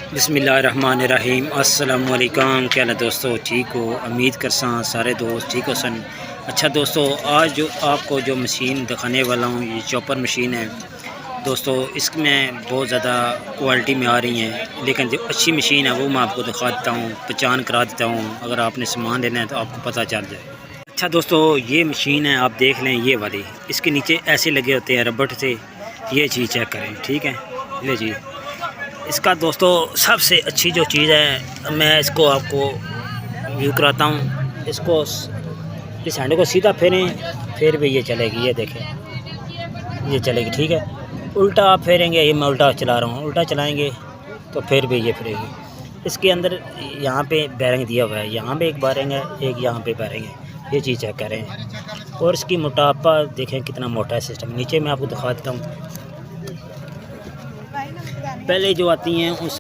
बिस्मिल्लाहिर्रहमानिर्रहीम। अस्सलामुअलैकुम। क्या हाल है दोस्तों, ठीक हो? उम्मीद करसा सारे दोस्त ठीक हो सन। अच्छा दोस्तों, आज जो आपको जो मशीन दिखाने वाला हूँ ये चॉपर मशीन है दोस्तों। इसमें बहुत ज़्यादा क्वालिटी में आ रही हैं, लेकिन जो अच्छी मशीन है वो मैं आपको दिखा देता हूँ, पहचान करा देता हूँ। अगर आपने सामान लेना है तो आपको पता चल जाए। अच्छा दोस्तों, ये मशीन है, आप देख लें ये वाली, इसके नीचे ऐसे लगे होते हैं रबड़ से। ये चीज़ चेक करें, ठीक है। ले जी, इसका दोस्तों सबसे अच्छी जो चीज़ है, मैं इसको आपको व्यू कराता हूँ। इसको इस हैंड को सीधा फेरें, फिर भी ये चलेगी। ये देखें, ये चलेगी, ठीक है। उल्टा आप फेरेंगे, ये मैं उल्टा चला रहा हूँ, उल्टा चलाएंगे तो फिर भी ये फिरेगी। इसके अंदर यहाँ पे बैरिंग दिया हुआ है, यहाँ पे एक बैरिंग है, एक यहाँ पे बैरिंग है। ये चीज़ चेक करें। और इसकी मोटापा देखें कितना मोटा है सिस्टम। नीचे मैं आपको दिखा देता हूँ, पहले जो आती हैं उस